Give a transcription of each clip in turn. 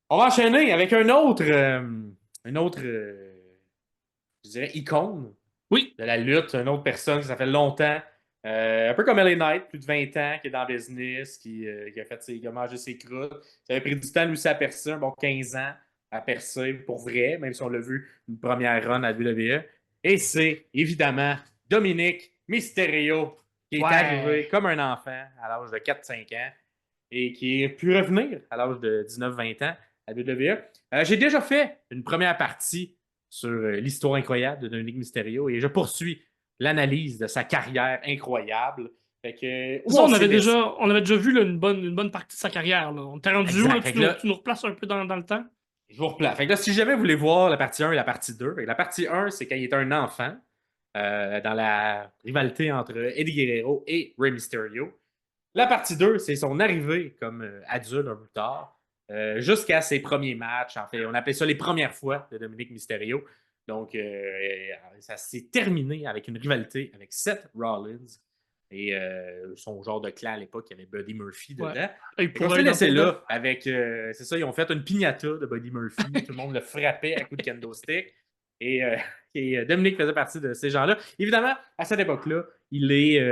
On va enchaîner avec je dirais, icône Oui, de la lutte, une autre personne, ça fait longtemps, un peu comme LA Knight, plus de 20 ans, qui est dans le business, qui a mangé ses croûtes. Ça avait pris du temps, lui aussi, à percer, un bon 15 ans à percer pour vrai, même si on l'a vu une première run à WWE. Et c'est évidemment Dominique Mysterio, qui est ouais. arrivé comme un enfant à l'âge de 4-5 ans et qui a pu revenir à l'âge de 19-20 ans à WWE. J'ai déjà fait une première partie sur l'histoire incroyable de Dominique Mysterio et je poursuis l'analyse de sa carrière incroyable. Fait que, C'est où ça, on s'est laissé. on avait déjà vu là, une bonne partie de sa carrière. Là. On t'est rendu où, là? Exact. Fait que là, Tu nous replaces un peu dans le temps? je vous replace. Fait que là, si jamais vous voulez voir la partie 1 et la partie 2, la partie 1, c'est quand il était un enfant, dans la rivalité entre Eddie Guerrero et Rey Mysterio. La partie 2, c'est son arrivée comme adulte un peu plus tard, jusqu'à ses premiers matchs. En fait, on appelait ça les premières fois de Dominique Mysterio. Donc, ça s'est terminé avec une rivalité avec Seth Rollins et son genre de clan à l'époque, il y avait Buddy Murphy Ouais. dedans. Œil Et qu'on pour s'est œil, dent laissé pour dent. là avec, c'est ça, ils ont fait une piñata de Buddy Murphy. Tout le monde le frappait à coups de kendo stick. Et, Dominique faisait partie de ces gens-là. Évidemment, à cette époque-là, il est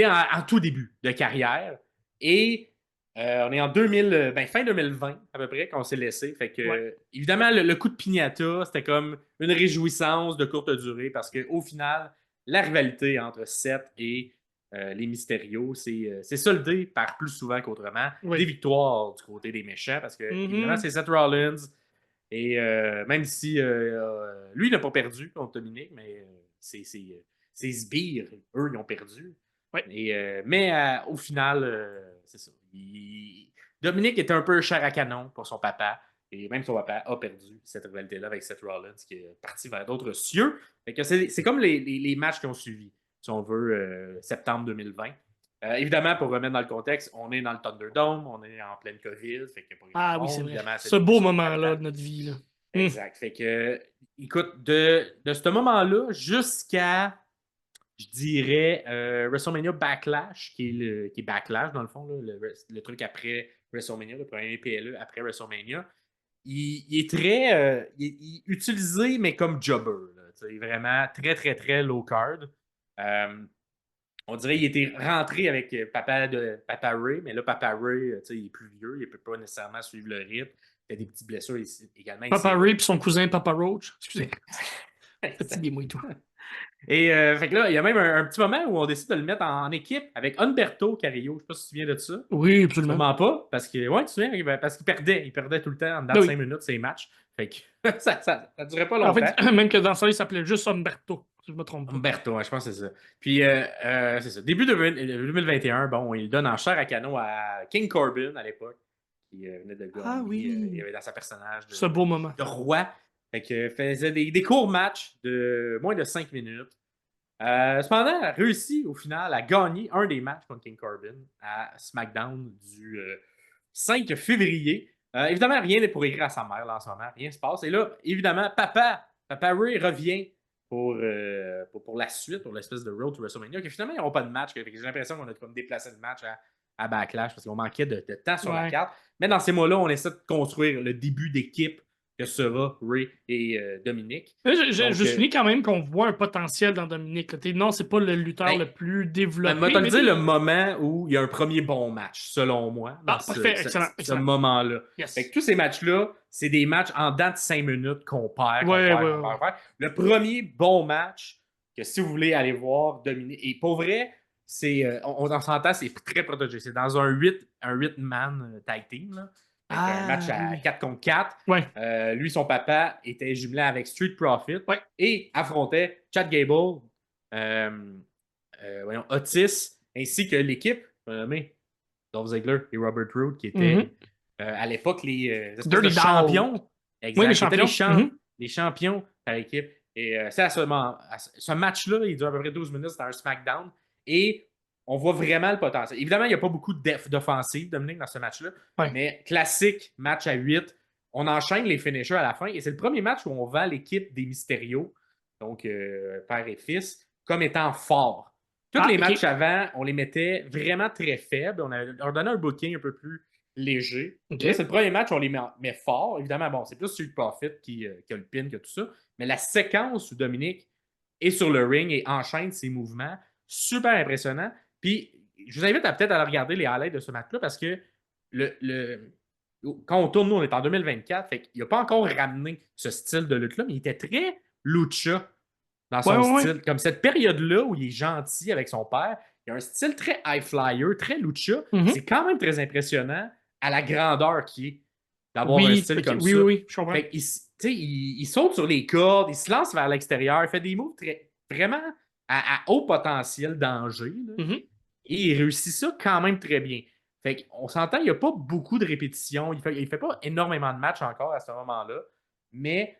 en tout début de carrière et on est en 2000, fin 2020 à peu près quand on s'est laissé. Fait Ouais. que, évidemment, le coup de piñata, c'était comme une réjouissance de courte durée parce qu'au final, la rivalité entre Seth et les Mysterio, c'est soldé par plus souvent qu'autrement des Oui. victoires du côté des méchants parce que, évidemment, Mhm. c'est Seth Rollins et même si lui n'a pas perdu contre Dominique, mais ses sbires, eux, ils ont perdu. Ouais. Mais au final, c'est ça. Dominique était un peu chair à canon pour son papa. Et même son papa a perdu cette rivalité-là avec Seth Rollins, qui est parti vers d'autres cieux. Fait que c'est comme les matchs qui ont suivi, si on veut, septembre 2020. Évidemment, pour remettre dans le contexte, on est dans le Thunderdome, on est en pleine COVID, fait qu'il n'y a pas grand Ah oui, c'est monde. vrai. Évidemment, c'est Ce des beau mesures moment-là adaptées. de notre vie, là. Hum. Exact. Fait que, écoute, de ce moment-là jusqu'à, je dirais, WrestleMania Backlash, qui est Backlash dans le fond, là, le truc après WrestleMania, le premier PLE après WrestleMania, il est très il est utilisé, mais comme jobber. Là, vraiment très, très, très low card. Euh, on dirait qu'il était rentré avec Papa Ray, mais là, Papa Ray, il est plus vieux, il ne peut pas nécessairement suivre le rythme. Il y a des petites blessures également ici Papa et là. Ray et son cousin Papa Roach. Excusez. Exact. Fatiguez-moi et tout. Et fait que là, il y a même un petit moment où on décide de le mettre en équipe avec Humberto Carrillo. Je ne sais pas si tu te souviens de ça. Oui, absolument. Sûrement pas, parce que, ouais, tu te souviens, ben, parce qu'il perdait. Il perdait tout le temps en dedans Ben de oui. 5 minutes ses matchs. Fait que ça durait pas En longtemps. fait, même que dans ça, il s'appelait juste Humberto, si je me trompe pas. Humberto, ouais, je pense que c'est ça. Puis, c'est ça. Début de 2021, bon, il donne en chair à canon à King Corbin à l'époque, qui venait de Ah gagner. Il oui. avait dans sa personnage Ce beau moment. de roi. Fait que faisait des courts matchs de moins de 5 minutes. Cependant, a réussi au final à gagner un des matchs contre King Corbin à SmackDown du 5 février. Évidemment, rien n'est pour écrire à sa mère là, en ce moment, rien ne se passe. Et là, évidemment, Papa Ray revient pour la suite, pour l'espèce de Road to WrestleMania, que finalement, ils n'auront pas de match. J'ai l'impression qu'on a comme déplacé le match à Backlash parce qu'on manquait de temps sur la Ouais. carte. Mais dans ces mois-là, on essaie de construire le début d'équipe que sera Ray et Dominique. Là, Donc, je souligne quand même qu'on voit un potentiel dans Dominique. Là. Non, c'est pas le lutteur ben, le plus moi, te développé, le mais dire, tu le sais. moment où il y a un premier bon match, selon moi, dans Ah, parfait, excellent, ce excellent. moment-là. Fait que Yes. tous ces matchs-là, c'est des matchs en dents de 5 minutes qu'on perd, qu'on Ouais, ouais, perd, ouais, qu'on perd, ouais. qu'on perd. Le premier bon match, que si vous voulez aller voir dominer, et pour vrai, on s'entend, c'est très protégé. C'est dans un 8-man tag team, là. Fait qu'un match Ah, oui, à oui. 4 contre 4. Ouais, Lui, son papa était jumelé avec Street Profit ouais. et affrontait Chad Gable, euh, voyons, Otis, ainsi que l'équipe, nommé Dolph Ziggler et Robert Roode, qui étaient Mhm. à l'époque les espèces de Dirty Dog. champions, Oui, les exact, qui étaient champions. Mhm. les champions par équipe. Et c'est ce match-là, il dure à peu près 12 minutes, c'était un SmackDown, et on voit vraiment le potentiel. Évidemment, il n'y a pas beaucoup d'offensive, Dominique, dans ce match-là, Ouais. mais classique match à 8. On enchaîne les finishers à la fin, et c'est le premier match où on vend l'équipe des Mysterio, donc père et fils, comme étant fort. Tous Ah, les matchs ok. avant, on les mettait vraiment très faibles. On leur donnait un booking un peu plus léger. OK. Là, c'est le premier match où on les met fort. Évidemment, bon, c'est plus Street Profit qui a le pin que tout ça. Mais la séquence où Dominique est sur le ring et enchaîne ses mouvements, super impressionnant. Puis, je vous invite à peut-être à regarder les highlights de ce match-là parce que quand on tourne, nous, on est en 2024, fait qu'il n'a pas encore ramené ce style de lutte-là, mais il était très lucha dans Ouais, son ouais, ouais. style. Comme cette période-là où il est gentil avec son père, il a un style très high flyer, très lucha. Mhm. C'est quand même très impressionnant à la grandeur qui est d'avoir un Oui, style ok. comme Oui, ça. oui, oui, je comprends. Fait qu'il il saute sur les cordes, il se lance vers l'extérieur, il fait des moves vraiment à haut potentiel danger. Là. Mhm. Et il réussit ça quand même très bien. Fait qu'on s'entend, il n'y a pas beaucoup de répétitions. Il fait pas énormément de matchs encore à ce moment-là. Mais,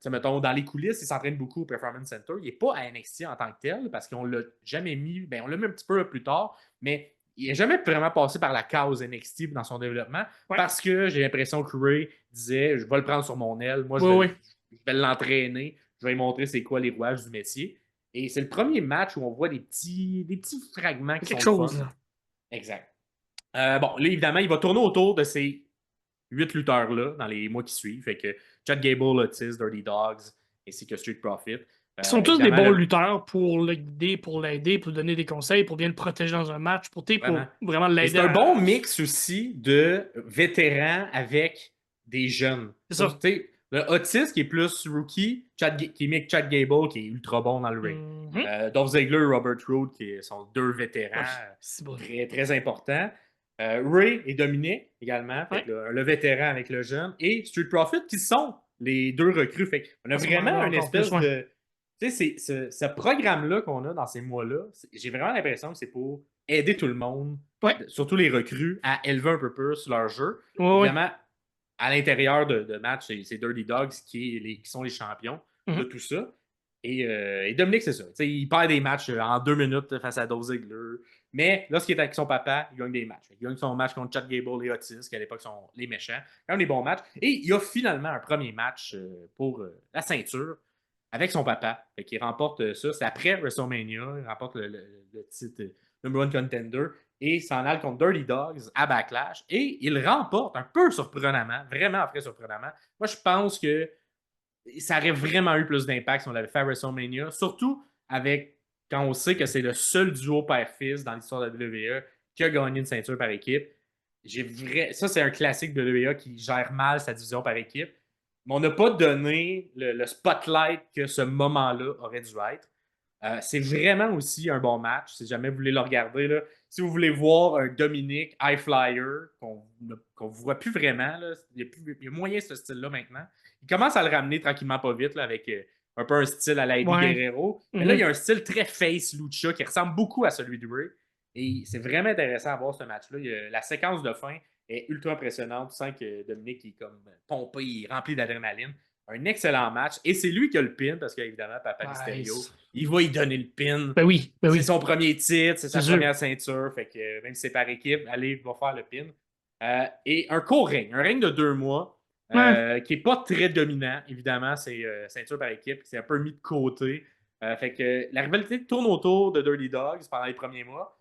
mettons, dans les coulisses, il s'entraîne beaucoup au Performance Center. Il n'est pas à NXT en tant que tel parce qu'on l'a jamais mis. Ben, on l'a mis un petit peu plus tard, mais il n'est jamais vraiment passé par la cause NXT dans son développement Ouais. parce que j'ai l'impression que Ray disait je vais le prendre sur mon aile. Moi, Oui, oui. je vais l'entraîner. Je vais lui montrer c'est quoi les rouages du métier. Et c'est le premier match où on voit des petits fragments qui sont Quelque le fun. chose, là. Exact. Bon, là, évidemment, il va tourner autour de ces 8 lutteurs-là dans les mois qui suivent. Fait que Chad Gable, Otis, Dirty Dogs, ainsi que Street Profit. Ils sont tous des Évidemment, bons lutteurs pour le guider, pour l'aider, pour lui donner des conseils, pour bien le protéger dans un match, vraiment. pour vraiment Et l'aider c'est un bon à. mix aussi de vétérans avec des jeunes. C'est Comme, ça. le Otis qui est plus rookie, qui est Chad Gable qui est ultra bon dans le ring. Mhm. Dolph Ziggler et Robert Roode qui sont deux vétérans Ouais, c'est bon. très, très importants. Ray et Dominic également, fait Ouais. que le vétéran avec le jeune. Et Street Profit qui sont les deux recrues. Fait on a À ce vraiment moment-là, une encore plus, espèce ouais. de. Tu sais, ce programme-là qu'on a dans ces mois-là, j'ai vraiment l'impression que c'est pour aider tout le monde, Ouais. surtout les recrues, à élever un peu plus leur jeu. Ouais, ouais. Évidemment, à l'intérieur de match, c'est Dirty Dogs qui sont les champions de Mhm. tout ça. Et Dominique, c'est ça. Il perd des matchs en 2 minutes face à Dolph Ziggler. Mais lorsqu'il est avec son papa, il gagne des matchs. Il gagne son match contre Chad Gable et Otis, qui à l'époque sont les méchants. Quand même des bons matchs. Et il a finalement un premier match pour la ceinture avec son papa. Fait qu'il remporte ça. C'est après WrestleMania. Il remporte le titre number one contender et s'en alle contre Dirty Dogs à Backlash. Et il remporte un peu surprenamment, vraiment très surprenamment. Moi, je pense que ça aurait vraiment eu plus d'impact si on l'avait fait à WrestleMania, surtout avec quand on sait que c'est le seul duo père-fils dans l'histoire de la WWE qui a gagné une ceinture par équipe. Ça, c'est un classique de WWE qui gère mal sa division par équipe. Mais on n'a pas donné le spotlight que ce moment-là aurait dû être. C'est vraiment aussi un bon match, si jamais vous voulez le regarder. Là. Si vous voulez voir un Dominic High Flyer qu'on ne voit plus vraiment, là. Il y a moyen ce style-là maintenant. Il commence à le ramener tranquillement pas vite là, avec un peu un style à la Eddie Ouais. Guerrero. Mais là, il y Mhm. a un style très face lucha qui ressemble beaucoup à celui de Ray. Et c'est vraiment intéressant à voir ce match-là. La séquence de fin est ultra impressionnante. Tu sens que Dominic est comme pompé, il est rempli d'adrénaline. Un excellent match. Et c'est lui qui a le pin, parce qu'évidemment, Papa Mysterio, Nice. il va y donner le pin. Ben oui, ben C'est oui. son premier titre, c'est C'est sa sûr. première ceinture. Fait que même si c'est par équipe, allez, il va faire le pin. Et un court ring, un ring de 2 mois, Ouais. qui n'est pas très dominant, évidemment. C'est ceinture par équipe, c'est un peu mis de côté. Fait que la rivalité tourne autour de Dirty Dogs pendant les premiers mois.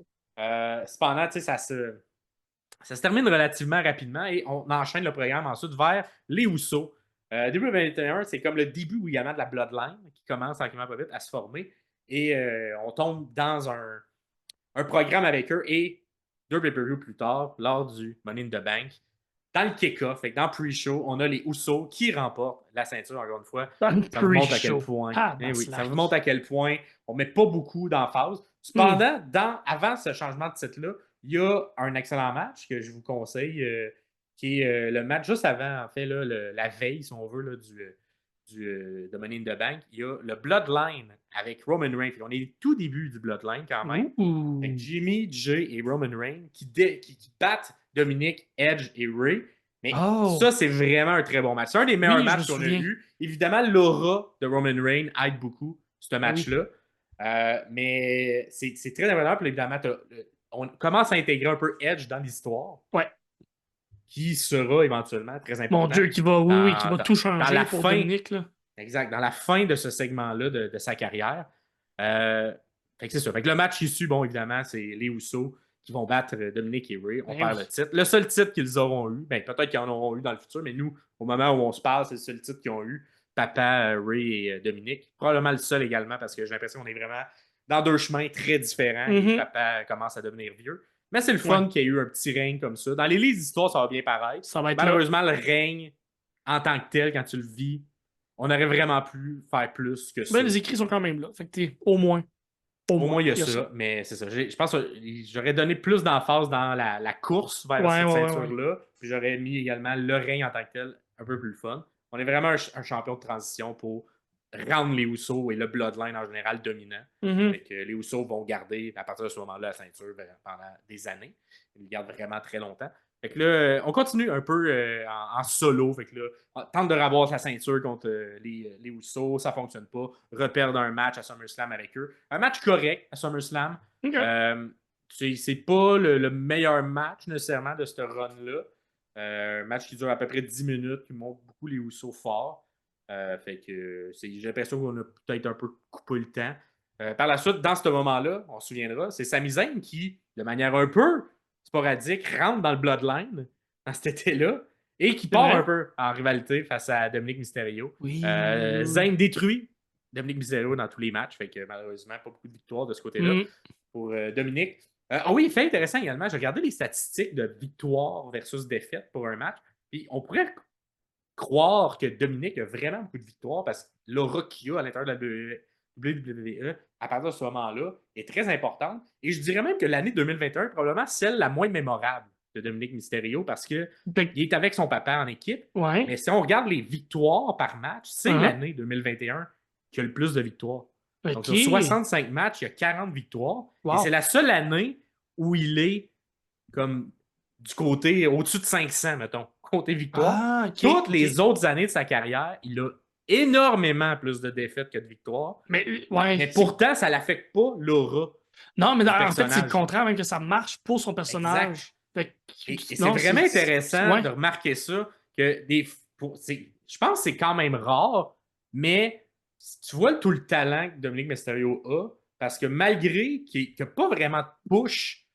Cependant, tu sais, ça se termine relativement rapidement et on enchaîne le programme ensuite vers les Housseaux. Début 2021, c'est comme le début également de la Bloodline qui commence tranquillement pas vite à se former. Et on tombe dans un programme avec eux et 2 pay-per-views plus tard, lors du Money in the Bank, dans le kick-off, dans le pre-show, on a les Housseaux qui remportent la ceinture, encore une fois. Dans le Ça vous montre à quel pre-show. point. Ah, Eh oui, ça Baslac. vous montre à quel point on ne met pas beaucoup d'emphase. Hmm. Cependant, avant ce changement de titre-là, il y a un excellent match que je vous conseille, qui est le match juste avant, en fait, là, la veille, si on veut, là, de Money in the Bank. Il y a le Bloodline avec Roman Reigns. On est au tout début du Bloodline quand même. Avec Ouh. Jimmy, Jay et Roman Reigns qui battent Dominic, Edge et Ray. Mais Oh. ça, c'est vraiment un très bon match. C'est un des meilleurs Oui, je me matchs qu'on a souviens. eu. Évidemment, l'aura de Roman Reigns aide beaucoup ce Ben oui. match-là. Mais c'est très important. Puis évidemment, on commence à intégrer un peu Edge dans l'histoire, Ouais. qui sera éventuellement très Mon important Dieu, oui, oui, qui dans, va dans, tout dans changer la pour fin. Dominique, là. Exact, dans la fin de ce segment-là de sa carrière. Fait que c'est ça. Fait que le match issu, bon, évidemment, c'est les Usos qui vont battre Dominic et Ray. On Ben perd oui. le titre. Le seul titre qu'ils auront eu, ben, peut-être qu'ils en auront eu dans le futur, mais nous, au moment où on se parle, c'est le seul titre qu'ils ont eu. Papa, Ray et Dominic. Probablement le seul également parce que j'ai l'impression qu'on est vraiment dans deux chemins très différents et Mhm. papa commence à devenir vieux. Mais c'est le Ouais. fun qu'il y ait eu un petit règne comme ça. Dans les livres d'histoire, ça va bien paraître. Ça va être là. Malheureusement, le règne, en tant que tel, quand tu le vis, on aurait vraiment pu faire plus que ça. Ben, les écrits sont quand même là. Fait que au moins. Au Au moins, moins, il y a il y a ça. ça, mais c'est ça. Je pense que j'aurais donné plus d'emphase dans la course vers Ouais, cette ouais, ouais, ouais. ceinture-là. Puis j'aurais mis également le règne en tant que tel un peu plus fun. On est vraiment un champion de transition pour rendre les Usos et le Bloodline en général dominant. Mhm. Fait que les Usos vont garder à partir de ce moment-là la ceinture pendant des années. Ils le gardent vraiment très longtemps. Fait que là, on continue un peu en solo. Fait que là, on tente de ravoir sa ceinture contre les Usos, ça fonctionne pas. Reperdre un match à SummerSlam avec eux. Un match correct à SummerSlam. OK. C'est pas le meilleur match nécessairement de ce run-là. Un match qui dure à peu près 10 minutes, qui montre beaucoup les Usos forts. Fait que j'ai l'impression qu'on a peut-être un peu coupé le temps. Par la suite, dans ce moment-là, on se souviendra, c'est Sami Zayn qui, de manière un peu sporadique, rentre dans le Bloodline dans cet été-là et qui C'est part un vrai. peu en rivalité face à Dominic Mysterio. Oui. Zayn détruit Dominic Mysterio dans tous les matchs, fait que malheureusement, pas beaucoup de victoires de ce côté-là Mhm. pour Dominic. Ah oui, fait intéressant également, j'ai regardé les statistiques de victoire versus défaite pour un match, puis on pourrait croire que Dominic a vraiment beaucoup de victoires parce que l'aura qu'il a à l'intérieur de la WWE à partir de ce moment-là est très importante. Et je dirais même que l'année 2021 est probablement celle la moins mémorable de Dominic Mysterio parce qu'il Fait est avec son papa en équipe. ouais. Mais si on regarde les victoires par match, c'est Hein. l'année 2021 qui a le plus de victoires. Donc, sur OK. 65 matchs, il y a 40 victoires. Et c'est Wow. la seule année où il est comme du côté au-dessus de 500, mettons, côté victoire. Ah, OK, Toutes les OK. autres années de sa carrière, il a énormément plus de défaites que de victoires. Mais ouais, Mais pourtant, ça l'affecte pas l'aura non, mais du en fait, c'est le personnage. contraire, même que ça marche pour son Exact. personnage. Fait Et c'est non, vraiment intéressant ouais. de remarquer ça, que je pense que c'est quand même rare, mais tu vois tout le talent que Dominique Mysterio a, parce que malgré qu'il n'a pas vraiment de push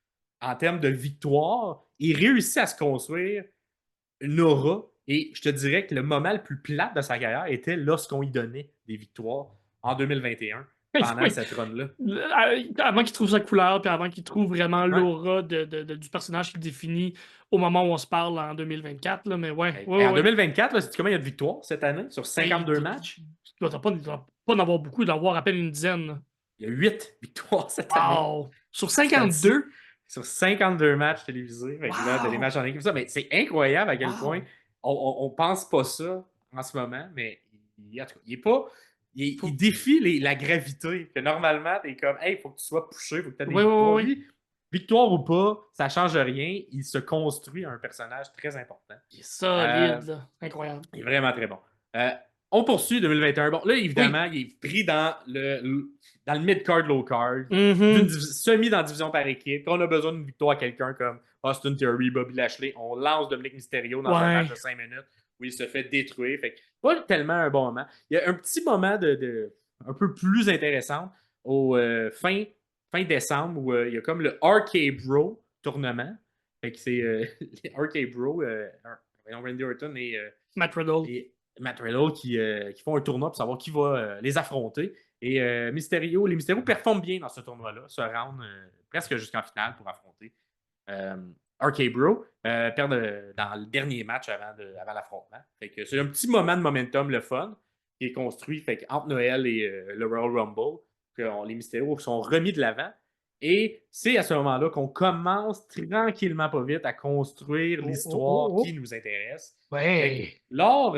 en termes de victoire, il réussit à se construire une aura. Et je te dirais que le moment le plus plate de sa carrière était lorsqu'on lui donnait des victoires en 2021, pendant Oui. cette run-là. Avant qu'il trouve sa couleur, puis avant qu'il trouve vraiment Ouais. l'aura du personnage qu'il définit au moment où on se parle en 2024. Là, mais ouais, ouais, Et ouais, en ouais. 2024, c'est combien il y a de victoires cette année sur Ben, 52 matchs? il doit pas en avoir beaucoup, il doit en avoir à peine une dizaine. Là. Il y a 8 victoires cette année. Wow! Sur C'est 52? sur 52 matchs télévisés. Fait que là, des Wow! matchs en équipe, ça. Mais c'est incroyable à quel point Wow! on pense pas ça en ce moment, mais en tout cas, il est pas. Il Faut... défie la gravité. Que normalement, t'es comme, hey, il faut que tu sois poussé, il faut que tu aies des Ouais, ouais, ouais, victoires. ouais. Lui, victoire ou pas, ça change rien. Il se construit un personnage très important. Il est Euh, solide, là. Incroyable. il est vraiment très bon. Euh, on poursuit 2021. Bon, là, Oui. évidemment, il est pris dans le mid-card, low-card, Mhm. semi dans la division par équipe. Quand on a besoin d'une victoire à quelqu'un comme Austin Theory, Bobby Lashley, on lance Dominic Mysterio dans un match Ouais. de 5 minutes où il se fait détruire. Fait que, pas tellement un bon moment. Il y a un petit moment un peu plus intéressant au fin décembre où il y a comme le RK Bro tournament. Fait que c'est les RK Bro, Randy Orton Matt Riddle. et Matt Riddle qui font un tournoi pour savoir qui va les affronter. Et les Mysterio performent bien dans ce tournoi-là, se rendent presque jusqu'en finale pour affronter euh, RK Bro, perdent dans le dernier match avant l'affrontement. Fait que c'est un petit moment de momentum, le fun, qui est construit fait entre Noël et le Royal Rumble, que les Mysterio sont remis de l'avant. Et c'est à ce moment-là qu'on commence tranquillement, pas vite, à construire Oh, oh, l'histoire oh, qui oh. nous intéresse. Fait que, Ouais. lors,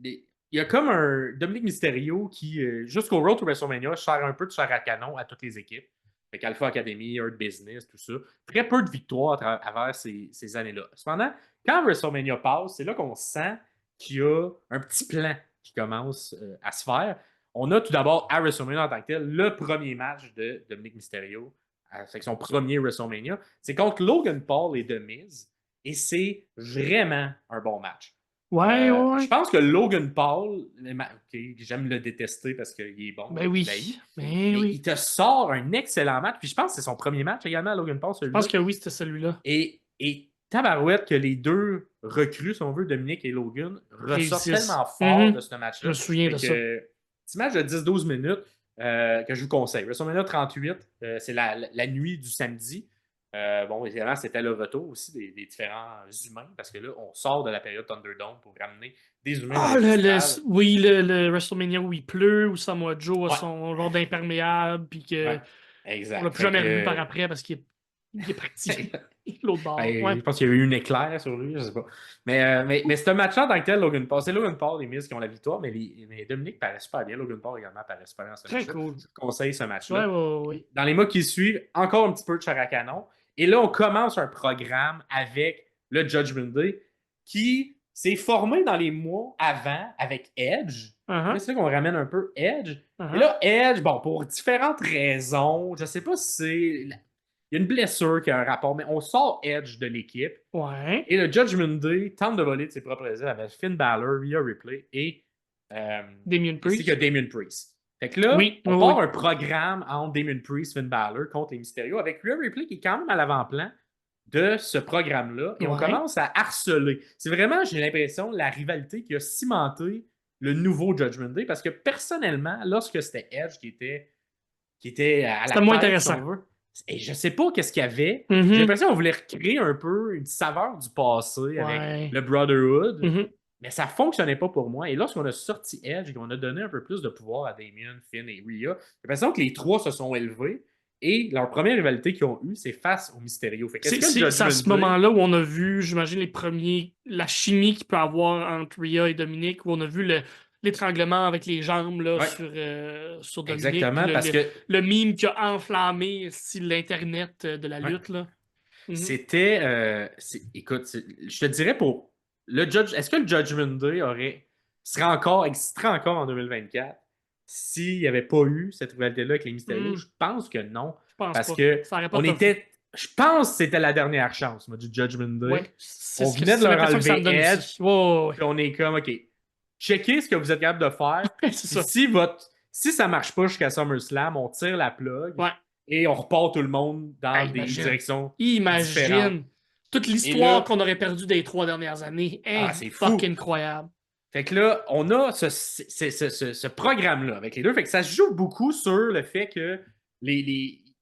il y a comme un Dominic Mysterio qui, jusqu'au Road to WrestleMania, sert un peu de chair à canon à toutes les équipes. Fait qu'Alpha Academy, Earth Business, tout ça. Très peu de victoires à travers ces années-là. Cependant, quand WrestleMania passe, c'est là qu'on sent qu'il y a un petit plan qui commence à se faire. On a tout d'abord à WrestleMania en tant que tel le premier match de Dominic Mysterio. C'est son premier WrestleMania. C'est contre Logan Paul et The Miz. Et c'est vraiment un bon match. Ouais, ouais, Je ouais. pense que Logan Paul, ok, j'aime le détester parce qu'il est bon, Ben je l'haïs, oui. Ben mais oui. il te sort un excellent match. Puis je pense que c'est son premier match également, Logan Paul, Je pense celui-là. que oui, c'était celui-là. Et tabarouette que les deux recrues, si on veut, Dominique et Logan, ressortent Réussissent. tellement fort de ce Je me match-là. souviens Fait de ça. que, petit match de 10-12 minutes que je vous conseille. WrestleMania 38, c'est la nuit du samedi. Bon, évidemment, c'était le retour aussi des différents humains, parce que là, on sort de la période Thunderdome pour ramener des humains dans Ah, les estrades. oui, le WrestleMania où il pleut, où Samoa Joe a Ouais, son genre d'imperméable, puis ouais, que on l'a exact. plus Fait jamais revu par que, après parce qu'il est parti l'autre bord. ben, Ouais. je pense qu'il y a eu une éclair sur lui, je sais pas. Mais c'est un match-là en tant que tel, Logan Paul. C'est Logan Paul, les Miz qui ont la victoire, mais Dominique paraît super bien. Logan Paul également paraît super bien dans ce Très match-là. cool. Je te conseille ce Ouais, match-là. ouais, ouais, ouais. Dans les mois qui suivent, encore un petit peu de chair à canon. Et là, on commence un programme avec le Judgment Day qui s'est formé dans les mois avant avec Edge. Là, Uh-huh, c'est là qu'on ramène un peu Edge. Et uh-huh. là, Edge, bon, pour différentes raisons, je sais pas si c'est. Il y a une blessure qui a un rapport, mais on sort Edge de l'équipe. Ouais. Et le Judgment Day tente de voler de ses propres ailes avec Finn Balor, Rhea Ripley euh, Damien ainsi que Priest. Damien Priest. Fait que là, Oui, oui, on part oui. un programme entre Damien Priest, Finn Balor contre les Mysterio avec Rhea Ripley qui est quand même à l'avant-plan de ce programme-là et on Ouais. commence à harceler. C'est vraiment, j'ai l'impression, la rivalité qui a cimenté le nouveau Judgment Day parce que personnellement, lorsque c'était Edge qui était à la C'était moins tête, si intéressant. on veut. Et je sais pas qu'est-ce qu'il y avait. J'ai Mhm. l'impression qu'on voulait recréer un peu une saveur du passé avec Ouais. le Brotherhood, Mhm. mais ça fonctionnait pas pour moi. Et lorsqu'on a sorti Edge et qu'on a donné un peu plus de pouvoir à Damien, Finn et Rhea, j'ai l'impression que les trois se sont élevés et leur première rivalité qu'ils ont eue, c'est face au Mysterio. Fait qu'est-ce que le C'est à Judgment ce Day? moment-là où on a vu, j'imagine, la chimie qu'il peut avoir entre Rhea et Dominique, où on a vu l'étranglement avec les jambes là, Ouais, sur Dominique, puis exactement, parce que le meme qui a enflammé l'Internet de la ouais, lutte. Là. Mhm. c'était. Écoute, je te dirais pour le Judge. Est-ce que le Judgment Day existerait encore en 2024 s'il n'y avait pas eu cette rivalité-là avec les Mysterio? Je Hmm, pense que non. je pense Parce pas. que Ça n'aurait pas on toffé. était. Je pense que c'était la dernière chance, moi, du Judgment Day. Ouais, On venait de c'est leur l'impression que ça me enlever donne Edge, aussi. Ouais, ouais, puis on est comme, OK, checkez ce que vous êtes capable de faire. ouais. C'est Puis ça. si ça marche pas jusqu'à SummerSlam, on tire la plug Ouais. et on repart tout le monde dans Hey, des imagine. directions différentes. Imagine. Toute Et l'histoire là, qu'on aurait perdue des 3 dernières années. Hein, c'est fou. fucking incroyable. Fait que là, on a ce programme-là avec les deux. Fait que ça se joue beaucoup sur le fait que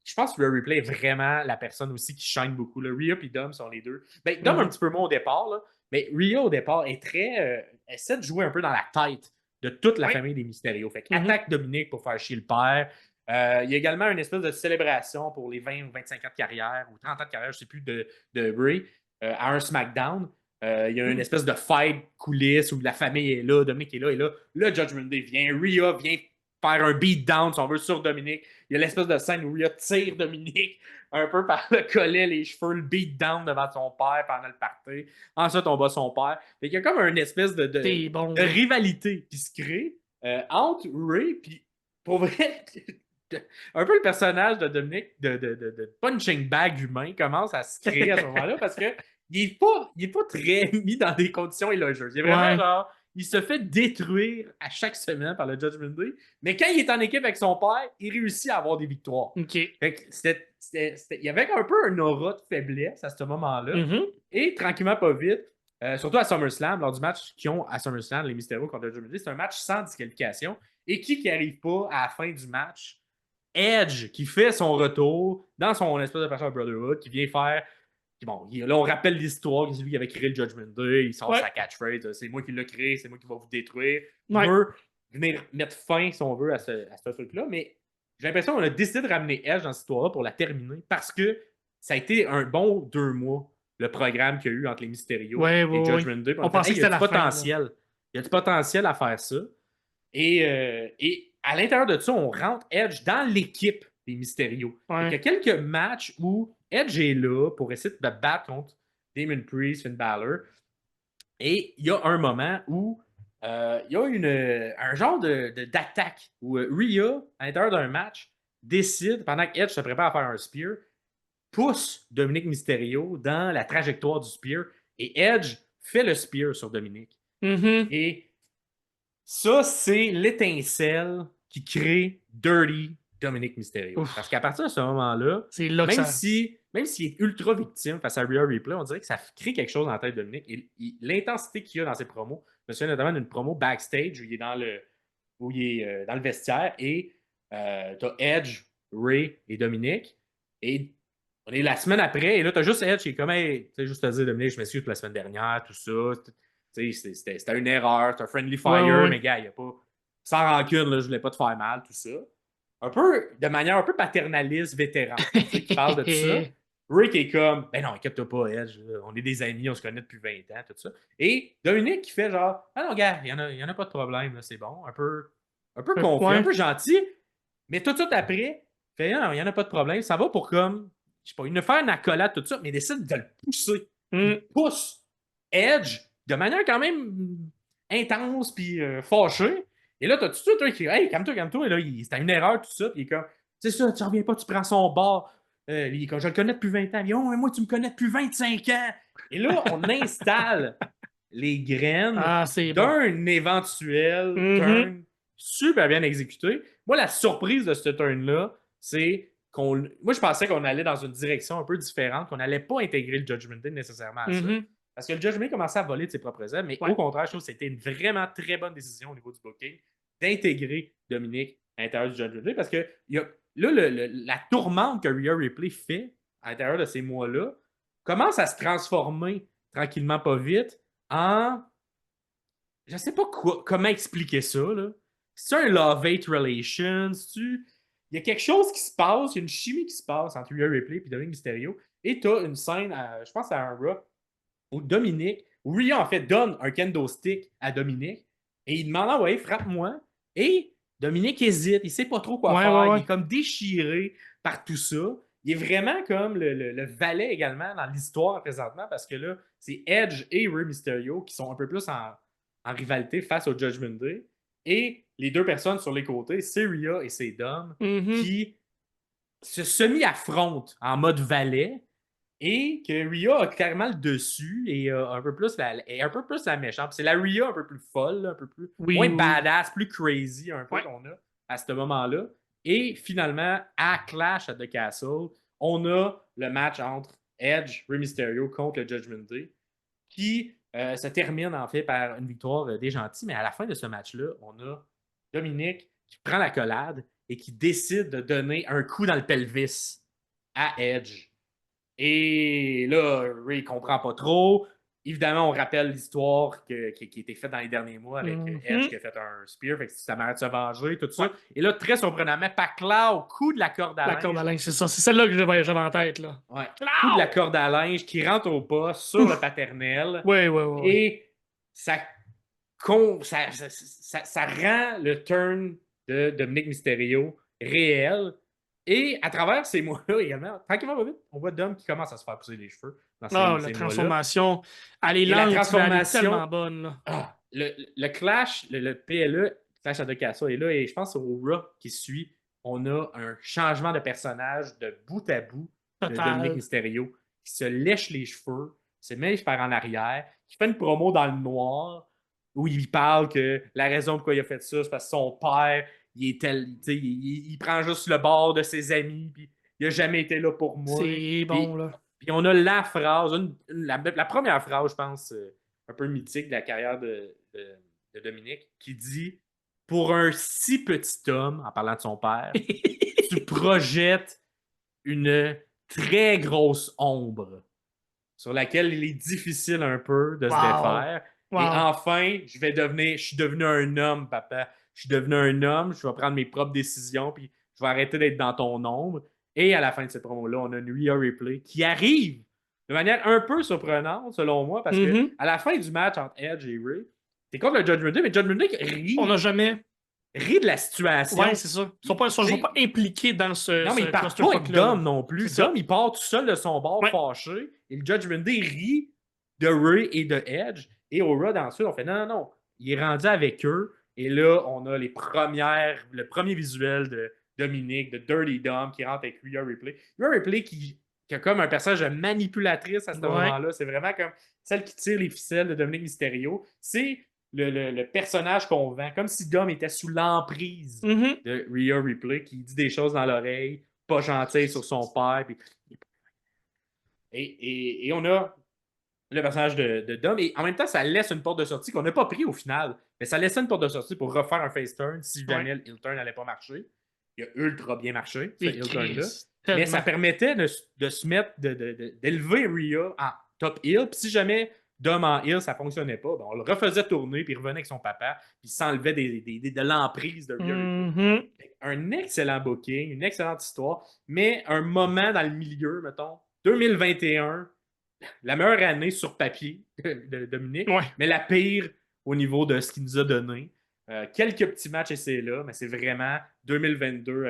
je pense que le replay est vraiment la personne aussi qui shine beaucoup. Le Rhea et Dom sont les deux. Ben, Dom un Mhm. petit peu moins au départ, là, mais Rhea au départ est essaie de jouer un peu dans la tête de toute la Oui. famille des Mysterio. Fait Mhm. attaque Dominique pour faire chier le père. Il y a également une espèce de célébration pour les 20 ou 25 ans de carrière, ou 30 ans de carrière, je ne sais plus, de Bray à un SmackDown. Il y a une Mhm. espèce de fight coulisses où la famille est là, Dominique est là, et là, le Judgment Day vient, Rhea vient faire un beatdown, si on veut, sur Dominique. Il y a l'espèce de scène où Rhea tire Dominique un peu par le collet, les cheveux, le beatdown devant son père pendant le party. Ensuite, on bat son père. Fait qu'il y a comme une espèce T'es bon, de là. rivalité qui se crée entre Ray, puis pour vrai, un peu le personnage de Dominique, de punching bag humain, commence à se créer à ce moment-là parce que il est pas très mis dans des conditions élogieuses. Il est vraiment Ouais. genre, il se fait détruire à chaque semaine par le Judgment Day, mais quand il est en équipe avec son père, il réussit à avoir des victoires. OK. Fait que il y avait un peu un aura de faiblesse à ce moment-là. Mhm. Et tranquillement, pas vite, surtout à SummerSlam, lors du match qu'ils ont à SummerSlam, les Mysterio contre le Judgment Day, c'est un match sans disqualification. Et qui n'arrive pas à la fin du match Edge qui fait son retour dans son espèce de passage Brotherhood, qui vient faire. Bon, là, on rappelle l'histoire, c'est lui qui avait créé le Judgment Day, il sort Ouais. sa catchphrase, c'est moi qui l'ai créé, c'est moi qui va vous détruire. Il Ouais. veut venir mettre fin, si on veut, à ce truc-là, mais j'ai l'impression qu'on a décidé de ramener Edge dans cette histoire-là pour la terminer parce que ça a été un bon 2 mois, le programme qu'il y a eu entre les Mysterio Ouais, et ouais, ouais. Judgment Day. Puis on On a fait, pensait hey, que il y a c'était du la fin, là. potentiel. Il y a du potentiel à faire ça. Et à l'intérieur de ça, on rentre Edge dans l'équipe des Mysterio. Il y a Ouais. quelques matchs où Edge est là pour essayer de battre contre Damon Priest, Finn Balor. Et il y a un moment où il y a un genre d'attaque où Rhea, à l'intérieur d'un match, décide, pendant que Edge se prépare à faire un spear, pousse Dominique Mysterio dans la trajectoire du spear et Edge fait le spear sur Dominique. Mhm. Et ça, c'est l'étincelle qui crée Dirty Dominic Mysterio. Parce Ouf. qu'à partir de ce moment-là, C'est là que ça. même s'il est ultra victime face à Rhea Ripley, on dirait que ça crée quelque chose dans la tête de Dominic. Et l'intensité qu'il y a dans ses promos, je me souviens notamment d'une promo backstage où il est dans le vestiaire et t'as Edge, Ray et Dominic. Et on est la semaine après, et là, t'as juste Edge qui est comme, hey, tu sais, juste te dire, Dominic, je m'excuse pour la semaine dernière, tout ça. C'était une erreur, c'était un friendly Ouais, ouais, fire, mais ouais. gars, il n'y a pas. Sans rancune, là, je voulais pas te faire mal, tout ça. Un peu, de manière un peu paternaliste, vétéran, tu sais, qui parle de tout ça. Rick est comme, ben non, inquiète-toi pas, Edge, on est des amis, on se connaît depuis 20 ans, tout ça. Et Dominique qui fait genre, ah non, gars, il y en a pas de problème, là, c'est bon, un peu confiant, un Ouais. peu gentil, mais tout de suite après, il fait, non, il n'y en a pas de problème, ça va pour comme, je sais pas, il ne fait une accolade, tout ça, mais il décide de le pousser. Il Mm. pousse Edge de manière quand même intense puis fâchée. Et là, t'as tout de suite un qui dit, hey, calme-toi. Et là, c'était une erreur, tout ça. Puis il est comme, c'est ça, tu reviens pas, tu prends son bord. Il est comme, je le connais depuis 20 ans. Il dit, oh, mais moi, tu me connais depuis 25 ans. Et là, on installe les graines Ah, c'est bon. d'un éventuel Mhm. turn super bien exécuté. Moi, la surprise de ce turn-là, c'est qu'on. Moi, je pensais qu'on allait dans une direction un peu différente, qu'on n'allait pas intégrer le Judgment Day nécessairement à ça. Mhm. Parce que le Judgment Day commençait à voler de ses propres ailes, mais Ouais. au contraire, je trouve que c'était une vraiment très bonne décision au niveau du booking d'intégrer Dominique à l'intérieur du Judgment Day parce que là, la tourmente que Rhea Ripley fait à l'intérieur de ces mois-là commence à se transformer tranquillement, pas vite, en. Je sais pas comment expliquer ça, là. C'est un love-hate relation? Il y a quelque chose qui se passe, il y a une chimie qui se passe entre Rhea Ripley et Dominique Mysterio. Et tu as une scène, je pense à un Raw, où Rhea en fait donne un kendo stick à Dominique et il demande, ah ouais, frappe-moi. Et Dominique hésite, il sait pas trop quoi Ouais, ouais, faire, il ouais. est comme déchiré par tout ça. Il est vraiment comme le valet également dans l'histoire présentement parce que là, c'est Edge et Rey Mysterio qui sont un peu plus en rivalité face au Judgment Day. Et les deux personnes sur les côtés, c'est Rhea et c'est Dom, Mhm. qui se semi-affrontent en mode valet et que Rhea a clairement le dessus et un peu plus la méchante. C'est la Rhea un peu plus folle, un peu plus Oui, moins oui, oui. badass, plus crazy un peu Ouais. qu'on a à ce moment-là. Et finalement, à Clash at the Castle, on a le match entre Edge, Rey Mysterio contre le Judgment Day qui se termine en fait par une victoire des gentils. Mais à la fin de ce match-là, on a Dominique qui prend la collade et qui décide de donner un coup dans le pelvis à Edge. Et là, Ray comprend pas trop. Évidemment, on rappelle l'histoire qui a été faite dans les derniers mois avec Edge qui Mhm. a fait un spear, fait que c'est sa manière de se venger, tout Ouais. ça. Et là, très surprenamment, Paclao, coup de la corde à La corde à linge. linge, c'est ça. C'est celle-là que j'avais en tête, là. Ouais. Coup de la Clow! corde à linge qui rentre au bas sur le Ouf! paternel. Ouais, ouais, ouais, ouais. Et ça, ça rend le turn de Dominic Mysterio réel. Et à travers ces mois-là également, tranquillement, pas vite, on voit Dom qui commence à se faire pousser les cheveux dans Ah, la ces mois-là. transformation, elle est Et la lente, mais elle est transformation, tellement bonne, là. le clash, le PLE, Clash à deux Castle est là, et je pense au Raw qui suit, on a un changement de personnage de bout à bout de Dominic Total. Mysterio qui se lèche les cheveux, se met par en arrière, qui fait une promo dans le noir où il parle que la raison pourquoi il a fait ça, c'est parce que son père, il prend juste le bord de ses amis, puis il a jamais été là pour moi. C'est bon, Puis, là. puis on a la phrase, la première phrase, je pense, un peu mythique de la carrière de Dominique, qui dit pour un si petit homme, en parlant de son père, tu projettes une très grosse ombre sur laquelle il est difficile un peu de se Wow. défaire. Et Wow. enfin, je suis devenu un homme, papa. Je suis devenu un homme, je vais prendre mes propres décisions, puis je vais arrêter d'être dans ton ombre. Et à la fin de cette promo-là, on a une Rhea Ripley qui arrive de manière un peu surprenante, selon moi, parce que Mhm. à la fin du match entre Edge et Ray, c'est contre le Judgment Day, mais Judgment Day On n'a jamais. rit de la Ouais, situation. c'est ça. Ils sont pas impliqués dans Non, mais il ce part pas avec clusterfuck-là, là. Dom non C'est plus. ça. Dom, il part tout seul de son bord Ouais. fâché. Et le Judgment Day rit de Ray et de Edge. Et au Raw, ensuite, on fait non, non, non. Il est rendu avec eux. Et là, on a le premier visuel de Dominique, de Dirty Dom, qui rentre avec Rhea Ripley. Rhea Ripley qui a comme un personnage de manipulatrice à ce Ouais. moment-là. C'est vraiment comme celle qui tire les ficelles de Dominique Mysterio. C'est le personnage qu'on vend, comme si Dom était sous l'emprise Mhm. de Rhea Ripley, qui dit des choses dans l'oreille, pas gentil sur son père. Et on a le personnage de Dom. Et en même temps, ça laisse une porte de sortie qu'on n'a pas pris au final. Mais ça laissait une porte de sortie pour refaire un face turn si Ouais. jamais le heel turn n'allait pas marcher. Il a ultra bien marché, ce Et heel turn-là. Chris, Mais ça tellement. permettait de se mettre, d'élever Rhea en top heel. Puis si jamais Dom en heel, ça ne fonctionnait pas, ben on le refaisait tourner, puis il revenait avec son papa, puis il s'enlevait de l'emprise de Rhea Ripley. Mhm. Un excellent booking, une excellente histoire, mais un moment dans le milieu, mettons, 2021, la meilleure année sur papier de Dominique, Ouais. mais la pire au niveau de ce qu'il nous a donné. Quelques petits matchs et c'est là, mais c'est vraiment 2022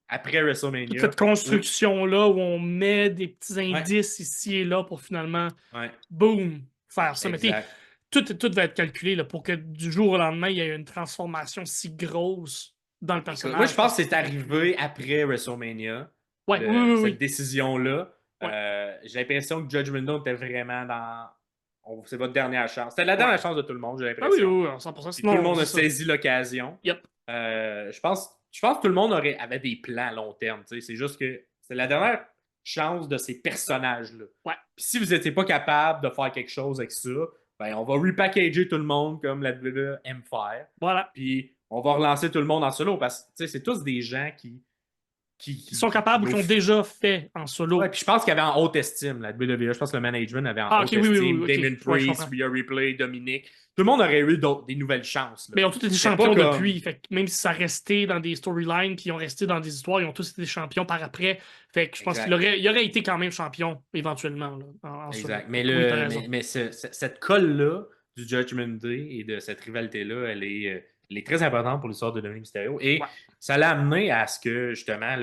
après Toute WrestleMania. cette construction-là où on met des petits Ouais, indices ici et là pour finalement, ouais, boum, faire ça. Mais exact. tout va être calculé là, pour que du jour au lendemain, il y ait une transformation si grosse dans le Écoute, moi, je personnage. pense Parce que que c'est arrivé après WrestleMania, ouais, oui, oui, cette oui. décision-là. Ouais, J'ai l'impression que Judgment Day était vraiment dans. C'est votre dernière chance. C'était la ouais. dernière chance de tout le monde, j'ai Ah oui, oui, l'impression. oui, 100%. Puis tout le Sinon, monde c'est a ça. saisi l'occasion. Yep. Je pense que tout le monde avait des plans à long terme. C'est juste que c'est la dernière chance de ces personnages-là. Ouais. Puis si vous n'étiez pas capable de faire quelque chose avec ça, ben on va repackager tout le monde comme la WWE aime faire. Voilà. Puis on va relancer tout le monde en solo parce que c'est tous des gens Ils sont capables ou qui ont déjà fait en Ouais, solo. puis je pense qu'il y avait en haute estime, la WWE. Je pense que le management avait en Ah, ok, haute oui, oui, estime. oui, Damon ok. Ouais, je Priest, comprends. Rhea Ripley, Dominique. Tout le monde aurait eu des nouvelles chances. Là. Mais ils ont tous été C'était pas champions comme. depuis. Fait que même si ça restait dans des storylines, puis ils ont resté dans des histoires, ils ont tous été champions par après. Fait que je pense Exact. il aurait été quand même champion éventuellement là, en solo. Exact. Fait Mais, que oui, t'as raison. cette colle-là du Judgment Day et de cette rivalité-là, elle est très importante pour l'histoire de Dominic Mysterio. Et Ouais. ça l'a amené à ce que, justement,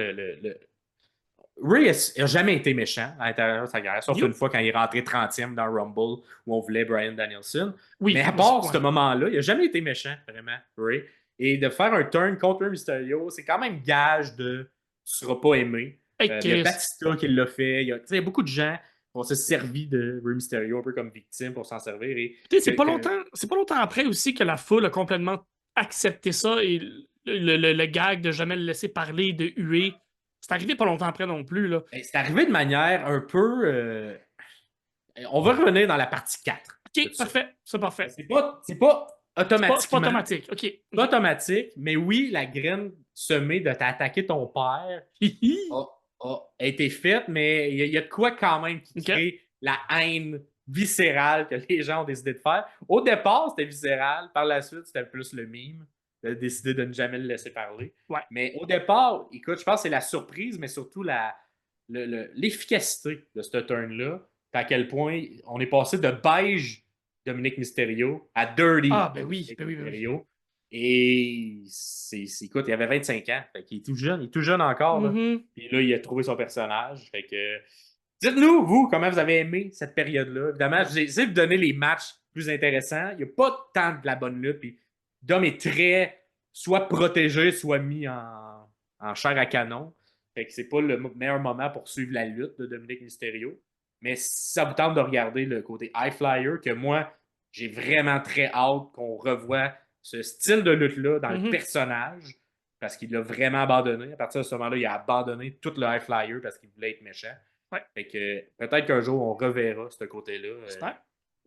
Ray n'a jamais été méchant à l'intérieur de sa carrière, sauf une Yup. fois quand il est rentré 30e dans Rumble où on voulait Bryan Danielson. Mais Oui, à mais c'est- part ce ouais. moment-là, il n'a jamais été méchant, vraiment, Ray. Et de faire un turn contre Mysterio, c'est quand même gage de tu ne seras pas aimé. Hey, Il y a Chris. Batista qui l'a fait. Il y a beaucoup de gens qui ont se servi de Ray Mysterio un peu comme victime pour s'en servir. Et Tu sais, c'est pas longtemps après aussi que la foule a complètement accepté ça et le gag de jamais le laisser parler, de huer. C'est arrivé pas longtemps après non plus, là. c'est arrivé de manière un peu. On va revenir dans la partie 4 de Ok, ça. parfait. C'est parfait. C'est pas C'est pas automatiquement. automatique. Ok. C'est pas automatique, mais oui, la graine semée de t'attaquer ton père a, a été faite, mais il y a de quoi quand même qui Ok. crée la haine viscérale que les gens ont décidé de faire. Au départ, c'était viscéral. Par la suite, c'était plus le mime de décider de ne jamais le laisser parler. Ouais. Mais au départ, écoute, je pense que c'est la surprise, mais surtout l'efficacité de ce turn-là. À quel point on est passé de beige Dominique Mysterio à dirty Ah, ben oui, Dominique ben oui, ben oui. Mysterio. Et écoute, il avait 25 ans. Fait qu'il est tout jeune. Il est tout jeune encore. Là. Mhm. Puis là, il a trouvé son personnage. Fait que. Dites-nous, vous, comment vous avez aimé cette période-là. Évidemment, j'ai essayé de vous donner les matchs plus intéressants. Il n'y a pas tant de la bonne lutte. Puis Dom est très soit protégé, soit mis en chair à canon. Fait que c'est pas le meilleur moment pour suivre la lutte de Dominique Mysterio. Mais si ça vous tente de regarder le côté high flyer, que moi, j'ai vraiment très hâte qu'on revoie ce style de lutte-là dans le Mhm. personnage, parce qu'il l'a vraiment abandonné. À partir de ce moment-là, il a abandonné tout le high flyer parce qu'il voulait être méchant. Ouais. Fait que peut-être qu'un jour, on reverra ce côté-là. J'espère.